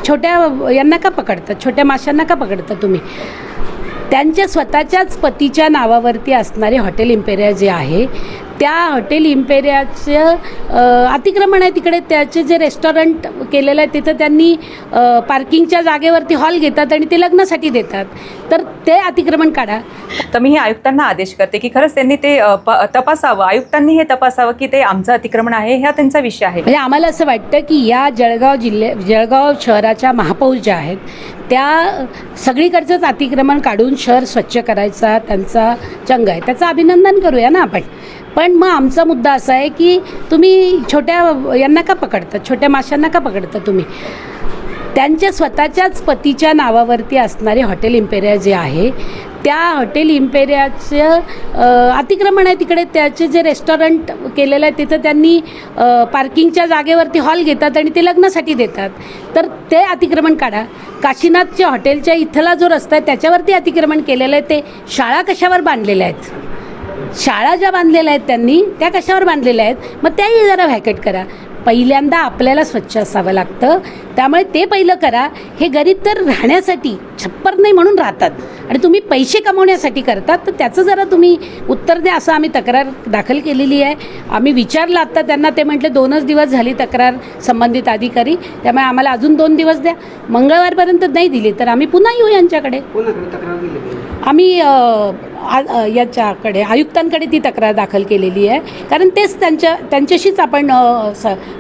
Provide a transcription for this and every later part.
छोट्या यांना का पकडता, छोट्या माशांना का पकडता तुम्ही? त्यांच्या स्वतःच्याच पतीच्या नावावरती असणारे हॉटेल इम्पेरिया जे आहे, त्या हॉटेल इम्पेरियाचं अतिक्रमण आहे तिकडे. त्याचे जे रेस्टॉरंट केलेलं आहे तिथं त्यांनी पार्किंगच्या जागेवरती हॉल घेतात आणि ते लग्नासाठी देतात. तर ते अतिक्रमण काढा. तर मी आयुक्तांना आदेश करते की खरंच त्यांनी ते तपासावं, आयुक्तांनी हे तपासावं की ते आमचं अतिक्रमण आहे, हा त्यांचा विषय आहे. म्हणजे आम्हाला असं वाटतं की या जळगाव शहराच्या महापौर ज्या आहेत त्या सगळीकडचंच अतिक्रमण काढून शहर स्वच्छ करायचा त्यांचा चंग आहे, त्याचं अभिनंदन करूया ना आपण. पण मग आमचा मुद्दा असा आहे की तुम्ही छोट्या यांना का पकडता, छोट्या माशांना का पकडता तुम्ही? त्यांच्या स्वतःच्याच पतीच्या नावावरती असणारे हॉटेल इम्पेरिया जे आहे, त्या हॉटेल इम्पेरियाचं अतिक्रमण आहे तिकडे. त्याचे जे रेस्टॉरंट केलेलं आहे तिथं त्यांनी पार्किंगच्या जागेवरती हॉल घेतात आणि ते लग्नासाठी देतात. तर ते अतिक्रमण काढा. काशीनाथच्या हॉटेलच्या इथला जो रस्ता आहे त्याच्यावरती अतिक्रमण केलेलं आहे. ते शाळा कशावर बांधलेल्या आहेत? शाळा ज्या बांधलेल्या आहेत त्यांनी त्या कशावर बांधलेल्या आहेत? मग त्याही जरा व्हॅकेट करा. पहिल्यांदा आपल्याला स्वच्छ असावं लागतं, त्यामुळे ते पहिलं करा. हे गरीब तर राहण्यासाठी छप्पर नाही म्हणून राहतात आणि तुम्ही पैसे कमवण्यासाठी करतात, तर त्याचं जरा तुम्ही उत्तर द्या. असं आम्ही तक्रार दाखल केलेली आहे. आम्ही विचारलं आत्ता त्यांना, ते म्हटले 2च दिवस झाली तक्रार संबंधित अधिकारी, त्यामुळे आम्हाला अजून 2 दिवस द्या. मंगळवारपर्यंत नाही दिली तर आम्ही पुन्हा येऊ यांच्याकडे. आम्ही याच्याकडे आयुक्तांकडे ती तक्रार दाखल केलेली आहे, कारण तेच त्यांच्याशीच आपण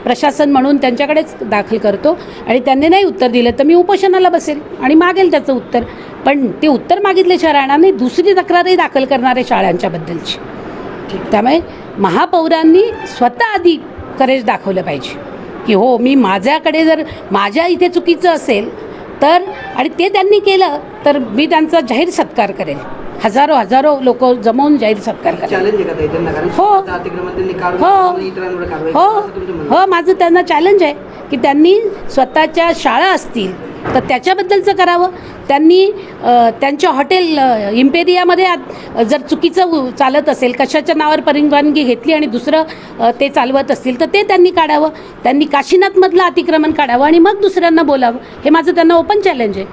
प्रशासन म्हणून त्यांच्याकडेच दाखल करतो. आणि त्यांनी नाही उत्तर दिलं तर मी उपोषणाला बसेल आणि मागेल त्याचं उत्तर. पण ते उत्तर मागितल्याशिवाय राहणार नाही. दुसरी तक्रारही दाखल करणारे शाळांच्याबद्दलची. त्यामुळे महापौरांनी स्वतः आधी करेज दाखवलं पाहिजे की हो, मी माझ्याकडे जर माझ्या इथे चुकीचं असेल तर, आणि ते त्यांनी केलं तर मी त्यांचा जाहीर सत्कार करेल. हजारो लोक जमवून जाहीर सत्कार करेल. हो, माझं त्यांना चॅलेंज आहे की त्यांनी स्वतःच्या शाळा असतील तर त्याच्याबद्दलचं करावं. त्यांनी त्यांच्या हॉटेल इम्पेरियामध्ये जर चुकीचं चालत असेल, कशाच्या नावावर परवानगी घेतली आणि दुसरं ते चालवत असतील तर ते त्यांनी काढावं. त्यांनी काशीनाथमधलं अतिक्रमण काढावं आणि मग दुसऱ्यांना बोलावं. हे माझं त्यांना ओपन चॅलेंज आहे.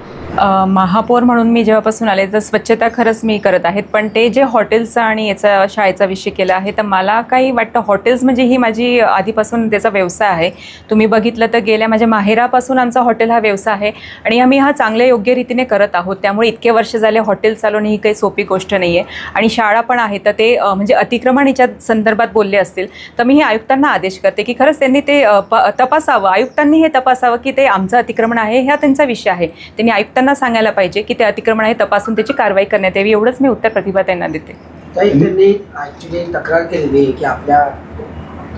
महापौर म्हणून मी जेव्हापासून आले तर स्वच्छता खरंच मी करत आहेत, पण ते जे हॉटेलचा आणि याचा शाळेचा विषय केला आहे तर मला काही वाटतं हॉटेल्स म्हणजे ही माझी आधीपासून त्याचा व्यवसाय आहे. तुम्ही बघितलं तर गेल्या माझ्या माहेरापासून आमचा हॉटेल हा व्यवसाय आहे आणि आम्ही हा चांगल्या योग्य रीतीने करत आहोत. त्यामुळे इतके वर्ष झाले हॉटेल चालवणे ही काही सोपी गोष्ट नाही आहे. आणि शाळा पण आहे, तर ते म्हणजे अतिक्रमण याच्या संदर्भात बोलले असतील तर मी हे आयुक्तांना आदेश करते की खरंच त्यांनी ते तपासावं, आयुक्तांनी हे तपासावं की ते आमचं अतिक्रमण आहे, हा त्यांचा विषय आहे. त्यांनी आयुक्तांना सांगायला पाहिजे की ते अतिक्रमण आहे, तपासून त्याची कारवाई करण्यात यावी. एवढंच मी उत्तर प्रतिभा त्यांना देते. त्यांनी ऍक्च्युली तक्रार केलेली आहे की आपल्या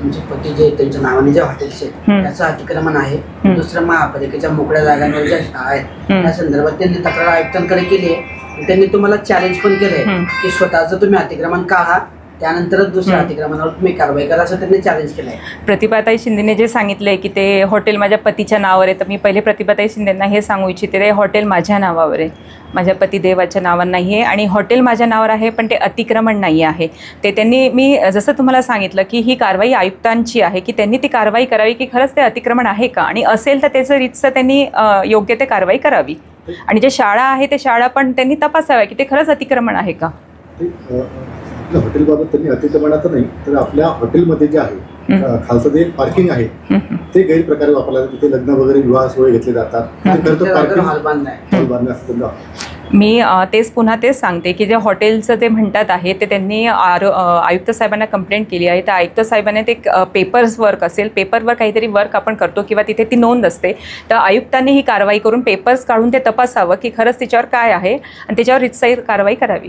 तुमचे पती जे त्यांच्या नावाने जे हॉटेल्स आहेत त्याचं अतिक्रमण आहे. दुसरं महापालिकेच्या मोकळ्या जागांवर ज्या शाळा आहेत त्या संदर्भात त्यांनी तक्रार आयुक्तांकडे केली आहे. त्यांनी तुम्हाला चॅलेंज पण केलंय की स्वतःचं तुम्ही अतिक्रमण काढा, त्यानंतरच दुसऱ्या अतिक्रमणावर तुम्ही कारवाई करा, असं त्यांनी चॅलेंज केलं आहे. प्रतिभाताई शिंदेने जे सांगितलंय की ते हॉटेल माझ्या पतीच्या नावावर आहे, तर मी पहिले प्रतिभाताई शिंदेंना हे सांगू इच्छिते, ते हॉटेल माझ्या नावावर आहे, माझ्या पतिदेवाच्या नावावर नाही आहे. आणि हॉटेल माझ्या नावावर आहे पण ते अतिक्रमण नाही आहे. ते त्यांनी, मी जसं तुम्हाला सांगितलं की ही कारवाई आयुक्तांची आहे की त्यांनी ती कारवाई करावी की खरंच ते अतिक्रमण आहे का, आणि असेल तर त्याचं रीतसर त्यांनी योग्य ते कारवाई करावी. आणि जे शाळा आहे ते शाळा पण त्यांनी तपासाव्या की ते खरंच अतिक्रमण आहे का. आपल्या हॉटेलबाबत त्यांनी अतिक्रमणाचं नाही तर आपल्या हॉटेलमध्ये जे आहे खालचं जे पार्किंग आहे ते गैरप्रकारे वापरला जातं. तिथे लग्न वगैरे विवाह सोहळे घेतले जातात. मी तेच पुन्हा तेच सांगते की जे हॉटेलचं ते म्हणतात आहे ते त्यांनी आयुक्त साहेबांना कंप्लेंट केली आहे. तर आयुक्त साहेबांनी ते पेपर्स वर्क असेल, पेपरवर काहीतरी वर्क आपण करतो किंवा तिथे ती नोंद असते, तर आयुक्तांनी ही कारवाई करून पेपर्स काढून ते तपासावं की खरंच त्याच्यावर काय आहे आणि त्याच्यावर रीतसर कारवाई करावी.